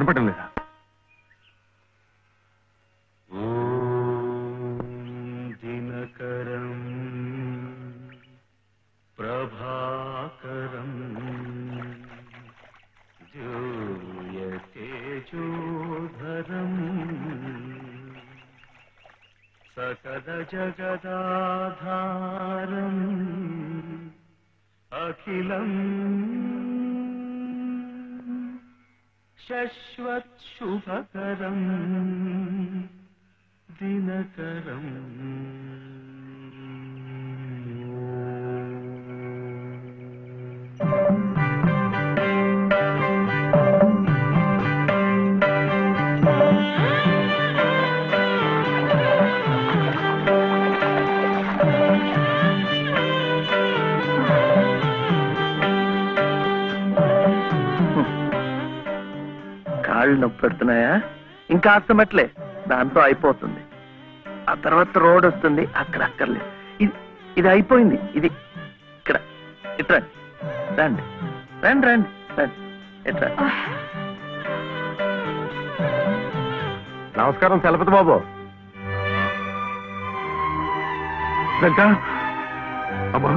కనపడడం లేదా? దినకరం ప్రభాకరం జూయతేజోధరం సకల జగదాధారం అఖిలం శశ్వత్ శుభకరం దినకరం. కాళ్ళు నొప్పి పెడుతున్నాయా? ఇంకా అస్తమట్లే, దాంతో అయిపోతుంది. ఆ తర్వాత రోడ్ వస్తుంది, అక్కడ అక్కర్లేదు. ఇది అయిపోయింది. ఇది ఇక్కడ ఇట్రా, రండి రండి రండి రండి, ఇట్రా. నమస్కారం చలపతి బాబు. లలిత అమ్మా,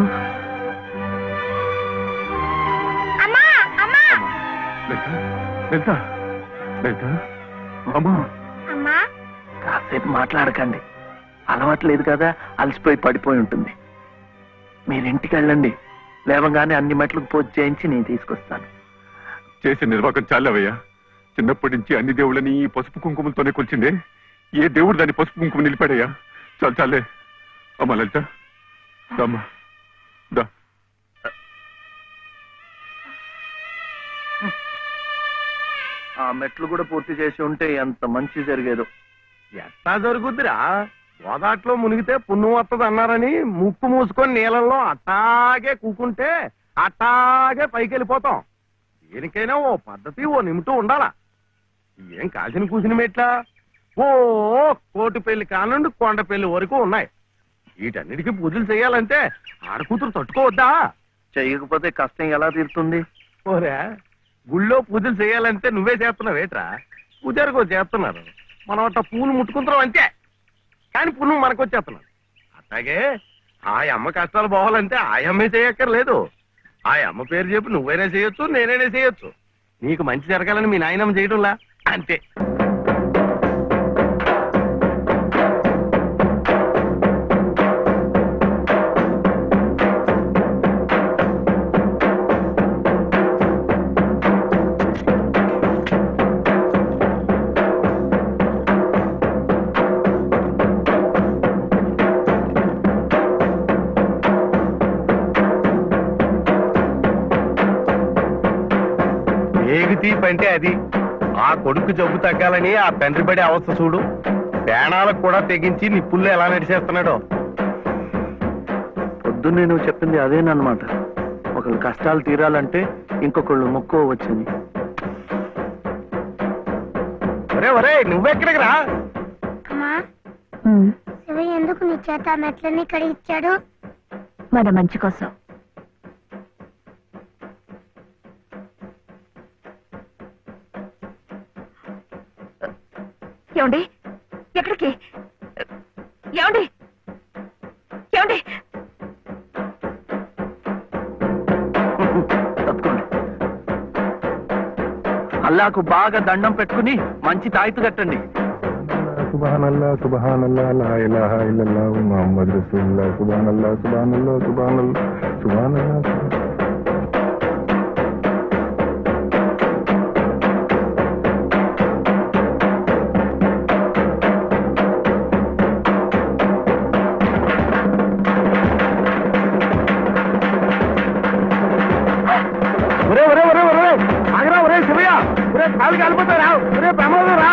లలిత లలిత లలిత అమ్మా. కాసేపు మాట్లాడకండి, అలవాట్లేదు కదా, అలసిపోయి పడిపోయి ఉంటుంది. మీరింటికి వెళ్ళండి, లేవగానే అన్ని మెట్లకు పూజ చేయించి నేను తీసుకొస్తాను. చేసే నిర్వాహకం చాలవయ్యా. చిన్నప్పటి నుంచి అన్ని దేవుళ్ళని ఈ పసుపు కుంకుమలతోనే కొలిచిందే. ఏ దేవుడు దాన్ని పసుపు కుంకుమ నిలిపాడయ్యా? చాలు చాలే. అమ్మా లలిత అమ్మా దా. ఆ మెట్లు కూడా పూర్తి చేసి ఉంటే ఎంత మంచి జరిగేదో. ఎట్లా జరుగుద్దిరా? గోదాట్లో మునిగితే పుణ్యం వస్తుంది అన్నారని ముక్కు మూసుకొని నీళ్ళల్లో అట్టాగే కూకుంటే అట్టాగే పైకి వెళ్ళిపోతాం. దేనికైనా ఓ పద్ధతి, ఓ నిమిటం ఉండాలా. ఏం కాసిన కూసిన మెట్లా? ఓ కోటి పెళ్లి కానుండి కొండ పెళ్లి వరకు ఉన్నాయి. వీటన్నిటికీ పూజలు చేయాలంటే ఆడకూతురు తట్టుకోవద్దా? చెయ్యకపోతే కష్టం ఎలా తీరుతుంది? ఓరే, గుళ్ళో పూజలు చేయాలంటే నువ్వే చేస్తున్నావేట్రా? పూజారికో చేస్తున్నారు, మనం అట్లా పూలు ముట్టుకుంటున్నాం అంతే. కానీ పుణ్యం మనకు వచ్చేస్తున్నాం. అట్లాగే ఆ అమ్మ కష్టాలు పోవాలంటే ఆ అమ్మే చేయక్కర్లేదు. ఆ అమ్మ పేరు చెప్పి నువ్వైనా చేయొచ్చు, నేనైనా చేయొచ్చు. నీకు మంచి జరగాలని మీ నాయనమ్మ చేయడంలా అంతే. తీపి అంటే అది. ఆ కొడుకు జబ్బు తగ్గాలని ఆ తండ్రి పడే అవస్థ చూడు. ప్రాణాలకు కూడా తెగించి నిప్పుల్లో ఎలా నడిచేస్తున్నాడో. పొద్దున్నే నువ్వు చెప్పింది అదేనమాట. ఒకళ్ళు కష్టాలు తీరాలంటే ఇంకొకళ్ళు మొక్కుకోవచ్చని. ఒరే ఒరే, నువ్వెక్కడికి రా? ఎందుకు నీ చేత మెట్లన్నీ కడిగిచ్చాడు? మన మంచి కోసం. ఏమండి, ఎక్కడికి? ఏమండి ఏమండి? తప్పుకోండి. అల్లాకు బాగా దండం పెట్టుకుని మంచి తాయితు కట్టండి. సుబ్హానల్లా సుబ్హానల్లా లా ఇలాహా ఇల్లల్లాహు ముహమ్మద్ రసూలుల్లాహ్ సుబ్హానల్లా సుబ్హానల్లా సుబ్హానల్లా సుబ్హానల్లా. కాలు కాలిపోతారా? ప్రమాదం రా.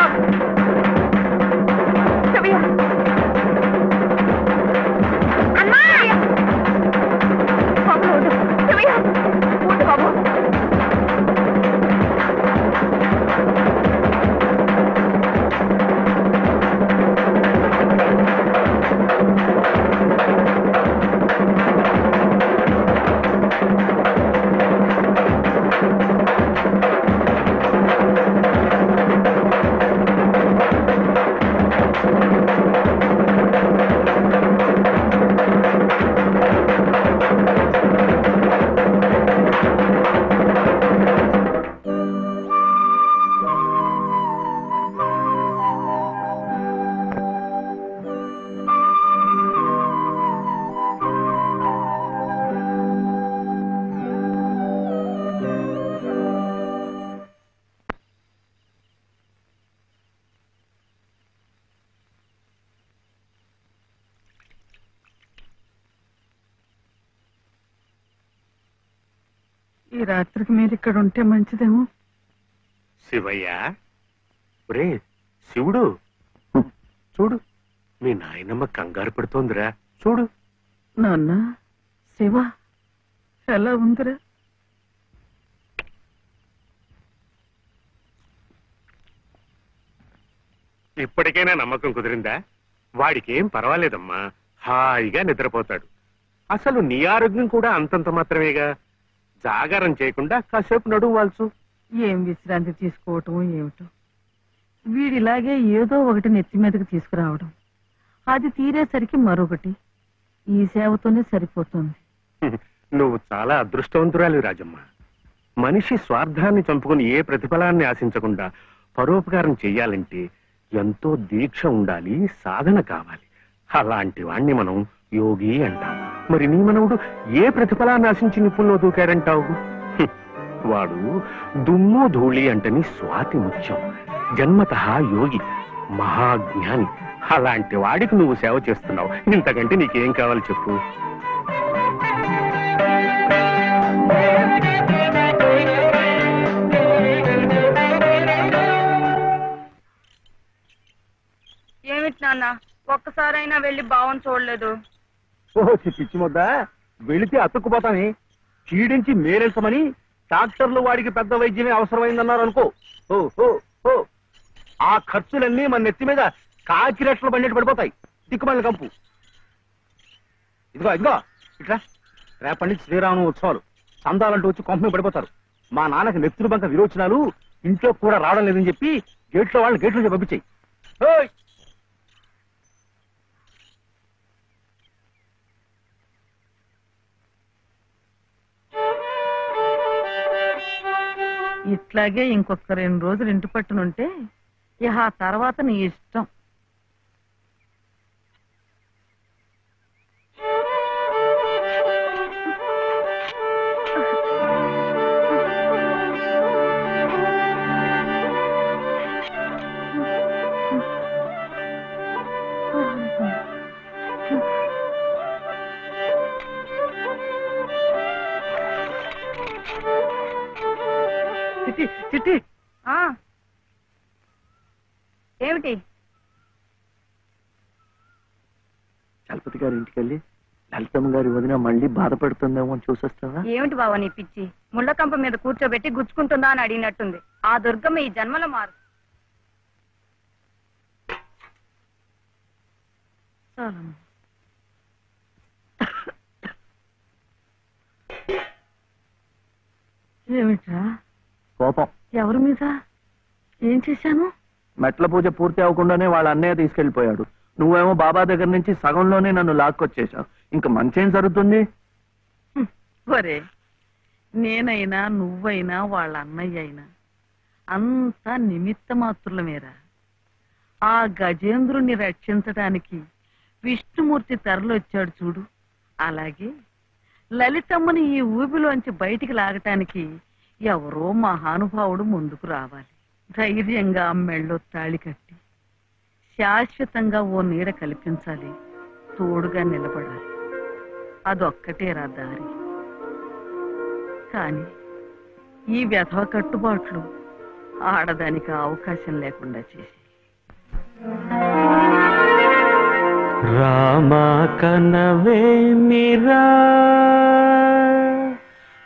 ఈ రాత్రికి మీరు ఇక్కడ ఉంటే మంచిదేమో. శివయ్య, ఒరే శివుడు, చూడు మీ నాయనమ్మ కంగారు పడుతోందిరా, చూడు. నాన్న, శివ ఎలా ఉందిరా? ఇప్పటికైనా నమ్మకం కుదిరిందా? వాడికేం పర్వాలేదమ్మా, హాయిగా నిద్రపోతాడు. అసలు నీ ఆరోగ్యం కూడా అంతంత మాత్రమేగా. జాగారం చేయకుండా కాసేపు నడుము వాల్చు. ఏం విశ్రాంతి తీసుకోవటం ఏమిటో. వీడిలాగే ఏదో ఒకటి నెత్తి మీదకి తీసుకురావడం, అది తీరేసరికి మరొకటి. ఈ సేవతోనే సరిపోతుంది. నువ్వు చాలా అదృష్టవంతురాలి రాజమ్మ. మనిషి స్వార్థాన్ని చంపుకుని ఏ ప్రతిఫలాన్ని ఆశించకుండా పరోపకారం చెయ్యాలంటే ఎంతో దీక్ష ఉండాలి, సాధన కావాలి. అలాంటి వాణ్ణి మనం యోగి అంటాం. మరి నీ మనవుడు ఏ ప్రతిఫలాన్ని ఆశించి నిప్పుల్లో దూకాడంటావు? వాడు దుమ్ము ధూళి అంటని స్వాతి ముత్యం, జన్మతః యోగి, మహాజ్ఞాని. అలాంటి వాడికి నువ్వు సేవ చేస్తున్నావు. ఇంతకంటే నీకేం కావాలి చెప్పు? ఏమిటి నాన్న, ఒక్కసారైనా వెళ్ళి బావని చూడలేదు? ఓహో పిచ్చి ముద్ద, వెళితే అతుక్కుపోతాని చీడించి మేరెల్సమని డాక్టర్లు వాడికి పెద్ద వైద్యమే అవసరమైందన్నారు అనుకో. ఓ ఆ ఖర్చులన్నీ మన నెత్తి మీద కాకిరెట్లు బండెట్టు పడిపోతాయి. దిక్కుమల్లి కంపు. ఇదిగో ఇట్లా రేపటి నుంచి శ్రీరామ ఉత్సవాలు, చందాలంటూ వచ్చి కొంపమే పడిపోతారు. మా నాన్నకి నెత్తురు బంక విరోచనాలు, ఇంట్లో కూడా రావడం లేదని చెప్పి గేట్లో వాళ్ళని గేట్ల నుంచి పంపించాయి. ఇట్లాగే ఇంకొక 2 రోజులు ఇంటి పట్టునుంటే ఇక ఆ తర్వాత నీ ఇష్టం. చిట్టి ఏమిటి? చలపతి గారి ఇంటికి వెళ్ళి లలితమ్మ గారి వదిన మళ్ళీ బాధపడుతుందేమో అని చూసొస్తావా? ఏమిటి బావ నీ పిచ్చి? ముళ్ళకంప మీద కూర్చోబెట్టి గుచ్చుకుంటుందా అని అడిగినట్టుంది. ఆ దుర్గమ్మ ఈ జన్మలో మారు. ఏమిట్రా కోపం. ఎవరి మీద? ఏం చేశాను? మెట్ల పూజ పూర్తి అవ్వకుండానే వాళ్ళ అన్నయ్య తీసుకెళ్లిపోయాడు. నువ్వేమో బాబా దగ్గర నుంచి సగంలోనే నన్ను లాక్కొచ్చేశావు. ఇంకా మంచేం జరుగుతుంది? ఒరే, నేనైనా నువ్వైనా వాళ్ళ అన్నయ్య అయినా అంతా నిమిత్త మాత్రులమేరా. ఆ గజేంద్రుణ్ణి రక్షించడానికి విష్ణుమూర్తి తరలొచ్చాడు చూడు. అలాగే లలితమ్మని ఈ ఊబిలోంచి బయటికి లాగటానికి ఎవరో మహానుభావుడు ముందుకు రావాలి. ధైర్యంగా మెళ్ళో తాళి కట్టి శాశ్వతంగా ఓ నీడ కల్పించాలి, తోడుగా నిలబడాలి. అదొక్కటేరా దారి. కాని ఈ వ్యధవ కట్టుబాట్లు ఆడదానికి అవకాశం లేకుండా చేసి రామ కనవే మీరా,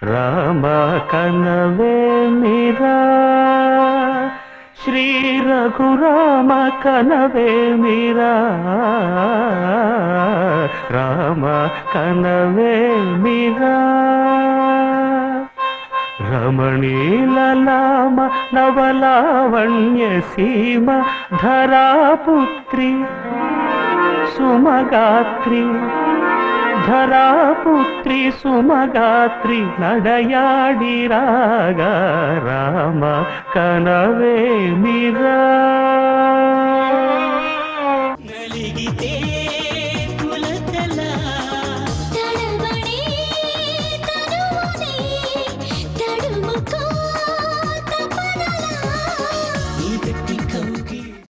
రామ కనవే మీరా, శ్రీ రఘురామ కనవే మీరా, రామ కనవే మీరా, రమణీలలామ నవలావణ్య సీమ ధరాపుత్రి సుమగాత్రి, ధరాపుత్రి సుమగాత్రి నడయాడి రాగా, రామ కనవే మీరా.